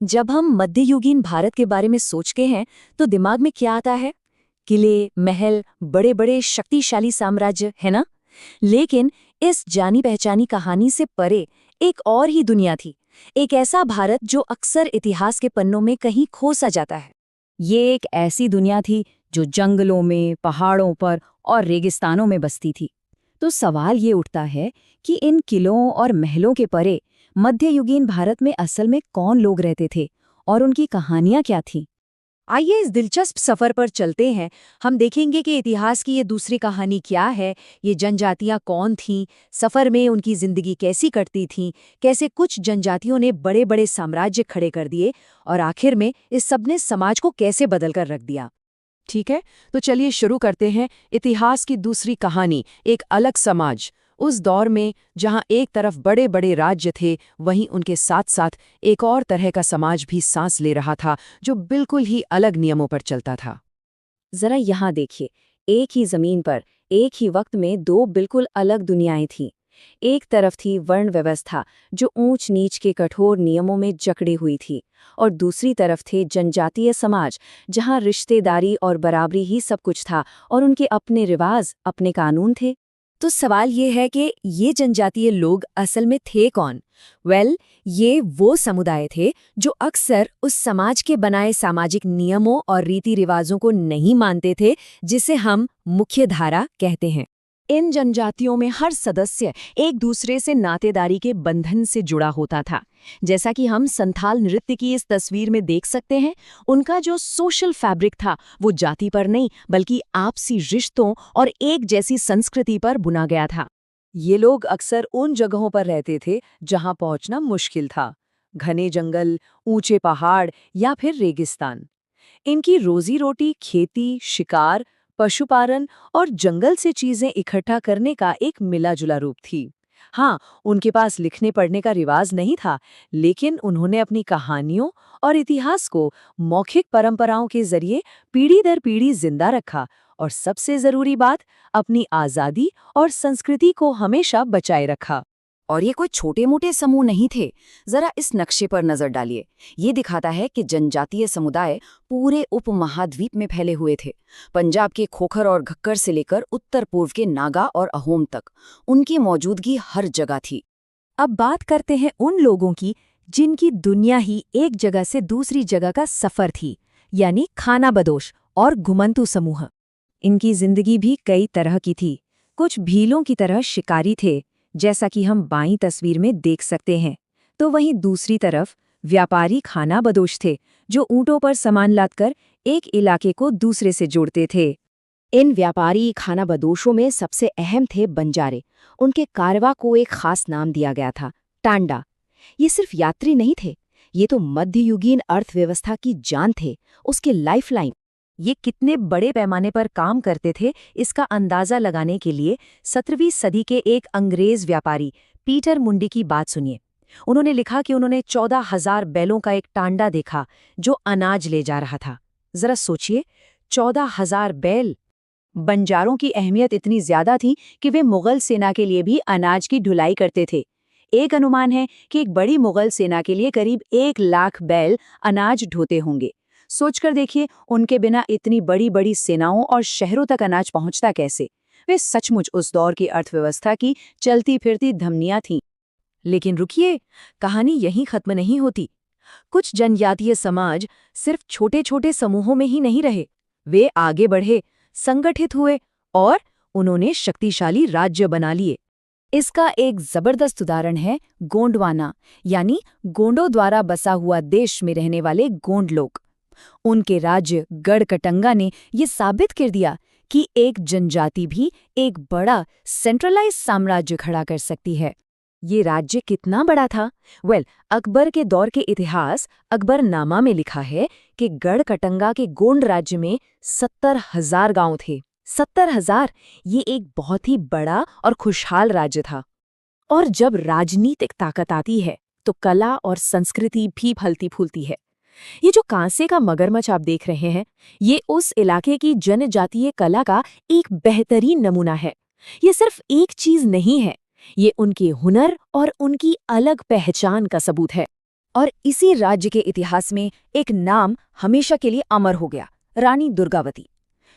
जब हम मध्ययुगीन भारत के बारे में सोचते हैं तो दिमाग में क्या आता है? किले, महल, बड़े बड़े शक्तिशाली साम्राज्य, है ना? लेकिन इस जानी पहचानी कहानी से परे एक और ही दुनिया थी। एक ऐसा भारत जो अक्सर इतिहास के पन्नों में कहीं खो सा जाता है। ये एक ऐसी दुनिया थी जो जंगलों में, पहाड़ों पर और रेगिस्तानों में बसती थी। तो सवाल ये उठता है कि इन किलों और महलों के परे मध्ययुगीन भारत में असल में कौन लोग रहते थे और उनकी कहानियां क्या थीं? आइए इस दिलचस्प सफर पर चलते हैं। हम देखेंगे कि इतिहास की ये दूसरी कहानी क्या है, ये जनजातियां कौन थीं, सफर में उनकी जिंदगी कैसी कटती थीं, कैसे कुछ जनजातियों ने बड़े बड़े साम्राज्य खड़े कर दिए और आखिर में इस सब ने समाज को कैसे बदल कर रख दिया। ठीक है, तो चलिए शुरू करते हैं। इतिहास की दूसरी कहानी, एक अलग समाज। उस दौर में जहां एक तरफ बड़े बड़े राज्य थे, वहीं उनके साथ साथ एक और तरह का समाज भी सांस ले रहा था, जो बिल्कुल ही अलग नियमों पर चलता था। जरा यहाँ देखिए, एक ही जमीन पर एक ही वक्त में दो बिल्कुल अलग दुनियाएं थीं। एक तरफ थी वर्ण व्यवस्था जो ऊंच नीच के कठोर नियमों में जकड़ी हुई थी, और दूसरी तरफ थे जनजातीय समाज जहां रिश्तेदारी और बराबरी ही सब कुछ था और उनके अपने रिवाज, अपने कानून थे। तो सवाल ये है कि ये जनजातीय लोग असल में थे कौन? ये वो समुदाय थे जो अक्सर उस समाज के बनाए सामाजिक नियमों और रीति रिवाजों को नहीं मानते थे, जिसे हम मुख्य धारा कहते हैं। इन जनजातियों में हर सदस्य एक दूसरे से नातेदारी के बंधन से जुड़ा होता था। जैसा कि हम संथाल नृत्य की इस तस्वीर में देख सकते हैं, उनका जो सोशल फैब्रिक था वो जाति पर नहीं बल्कि आपसी रिश्तों और एक जैसी संस्कृति पर बुना गया था। ये लोग अक्सर उन जगहों पर रहते थे जहां पहुंचना मुश्किल था, घने जंगल, ऊंचे पहाड़ या फिर रेगिस्तान। इनकी रोजी रोटी खेती, शिकार, पशुपालन और जंगल से चीजें इकट्ठा करने का एक मिला-जुला रूप थी। हाँ, उनके पास लिखने पढ़ने का रिवाज नहीं था, लेकिन उन्होंने अपनी कहानियों और इतिहास को मौखिक परंपराओं के जरिए पीढ़ी दर पीढ़ी जिंदा रखा, और सबसे जरूरी बात, अपनी आजादी और संस्कृति को हमेशा बचाए रखा। और ये कोई छोटे मोटे समूह नहीं थे। जरा इस नक्शे पर नजर डालिए। ये दिखाता है कि जनजातीय समुदाय पूरे उपमहाद्वीप में फैले हुए थे। पंजाब के खोखर और घक्कर से लेकर उत्तर पूर्व के नागा और अहोम तक उनकी मौजूदगी हर जगह थी। अब बात करते हैं उन लोगों की जिनकी दुनिया ही एक जगह से दूसरी जगह का सफर थी, यानी खानाबदोश और घुमंतू समूह। इनकी जिंदगी भी कई तरह की थी। कुछ भीलों की तरह शिकारी थे, जैसा कि हम बाईं तस्वीर में देख सकते हैं, तो वहीं दूसरी तरफ व्यापारी खानाबदोश थे जो ऊंटों पर सामान लादकर एक इलाके को दूसरे से जोड़ते थे। इन व्यापारी खानाबदोशों में सबसे अहम थे बंजारे। उनके कारवा को एक खास नाम दिया गया था, टांडा। ये सिर्फ यात्री नहीं थे, ये तो मध्ययुगीन अर्थव्यवस्था की जान थे, उसके लाइफलाइन। ये कितने बड़े पैमाने पर काम करते थे, इसका अंदाजा लगाने के लिए 17वीं सदी के एक अंग्रेज व्यापारी पीटर मुंडी की बात सुनिए। उन्होंने लिखा कि उन्होंने 14,000 बैलों का एक टांडा देखा जो अनाज ले जा रहा था। जरा सोचिए, 14,000 बैल! बंजारों की अहमियत इतनी ज्यादा थी कि वे मुगल सेना के लिए भी अनाज की ढुलाई करते थे। एक अनुमान है कि एक बड़ी मुगल सेना के लिए करीब 1 लाख बैल अनाज ढोते होंगे। सोचकर देखिए, उनके बिना इतनी बड़ी बड़ी सेनाओं और शहरों तक अनाज पहुंचता कैसे? वे सचमुच उस दौर की अर्थव्यवस्था की चलती फिरती धमनियां थीं। लेकिन रुकिए, कहानी यहीं खत्म नहीं होती। कुछ जनजातीय समाज सिर्फ छोटे छोटे समूहों में ही नहीं रहे, वे आगे बढ़े, संगठित हुए और उन्होंने शक्तिशाली राज्य बना लिए। इसका एक जबरदस्त उदाहरण है गोंडवाना, यानी गोंडों द्वारा बसा हुआ देश में रहने वाले गोंड लोग। उनके राज्य गढ़कटंगा ने ये साबित कर दिया कि एक जनजाति भी एक बड़ा सेंट्रलाइज साम्राज्य खड़ा कर सकती है। ये राज्य कितना बड़ा था? अकबर के दौर के इतिहास अकबरनामा में लिखा है कि गढ़कटंगा के गोंड राज्य में 70,000 गांव थे। 70,000! ये एक बहुत ही बड़ा और खुशहाल राज्य था। और जब राजनीतिक ताकत आती है तो कला और संस्कृति भी फलती फूलती है। ये जो कांसे का मगरमच्छ आप देख रहे हैं, ये उस इलाके की जनजातीय कला का एक बेहतरीन नमूना है। ये सिर्फ एक चीज नहीं है, ये उनके हुनर और उनकी अलग पहचान का सबूत है। और इसी राज्य के इतिहास में एक नाम हमेशा के लिए अमर हो गया, रानी दुर्गावती।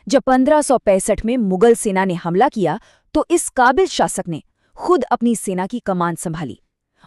जब 1565 में मुगल सेना ने हमला किया तो इस काबिल शासक ने खुद अपनी सेना की कमान संभाली।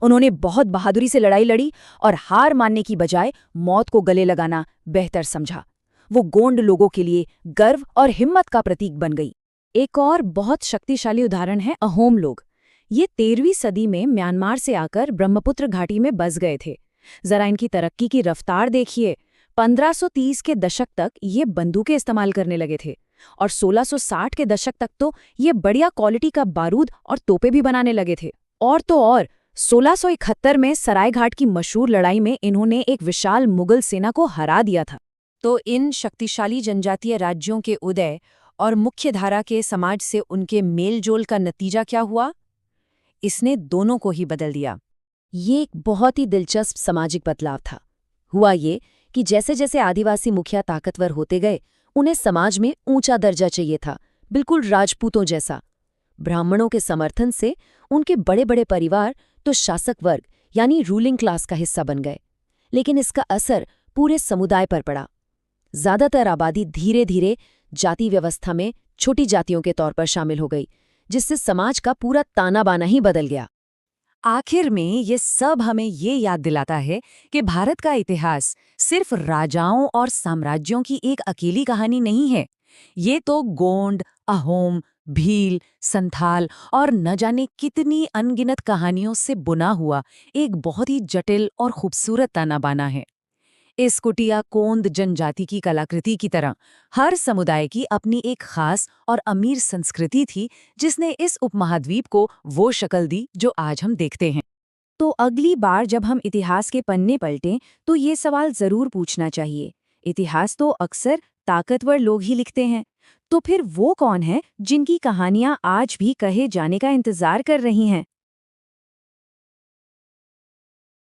उन्होंने बहुत बहादुरी से लड़ाई लड़ी और हार मानने की बजाय मौत को गले लगाना बेहतर समझा। वो गोंड लोगों के लिए गर्व और हिम्मत का प्रतीक बन गई। एक और बहुत शक्तिशाली उदाहरण है अहोम लोग। ये 13वीं सदी में म्यांमार से आकर ब्रह्मपुत्र घाटी में बस गए थे। जरा इनकी तरक्की की रफ्तार देखिए। 1530 के दशक तक ये बंदूकें इस्तेमाल करने लगे थे और 1660 के दशक तक तो ये बढ़िया क्वालिटी का बारूद और तोपे भी बनाने लगे थे। और तो और 1671 में सरायघाट की मशहूर लड़ाई में इन्होंने एक विशाल मुगल सेना को हरा दिया था। तो इन शक्तिशाली जनजातीय राज्यों के उदय और मुख्यधारा के समाज से उनके मेलजोल का नतीजा क्या हुआ? इसने दोनों को ही बदल दिया। ये एक बहुत ही दिलचस्प सामाजिक बदलाव था। हुआ ये कि जैसे जैसे आदिवासी मुखिया ताकतवर होते गए, उन्हें समाज में ऊंचा दर्जा चाहिए था, बिल्कुल राजपूतों जैसा। ब्राह्मणों के समर्थन से उनके बड़े बड़े परिवार तो शासक वर्ग यानी रूलिंग क्लास का हिस्सा बन गए। लेकिन इसका असर पूरे समुदाय पर पड़ा। ज्यादातर आबादी धीरे धीरे जाति व्यवस्था में छोटी जातियों के तौर पर शामिल हो गई, जिससे समाज का पूरा ताना बाना ही बदल गया। आखिर में ये सब हमें ये याद दिलाता है कि भारत का इतिहास सिर्फ राजाओं और साम्राज्यों की एक अकेली कहानी नहीं है। ये तो गोंड, अहोम, भील, संथाल और न जाने कितनी अनगिनत कहानियों से बुना हुआ एक बहुत ही जटिल और खूबसूरत ताना बाना है। इस कुटिया कोंद जनजाति की कलाकृति की तरह हर समुदाय की अपनी एक खास और अमीर संस्कृति थी, जिसने इस उपमहाद्वीप को वो शक्ल दी जो आज हम देखते हैं। तो अगली बार जब हम इतिहास के पन्ने पलटें तो ये सवाल जरूर पूछना चाहिए, इतिहास तो अक्सर ताकतवर लोग ही लिखते हैं, तो फिर वो कौन है जिनकी कहानियां आज भी कहे जाने का इंतजार कर रही हैं?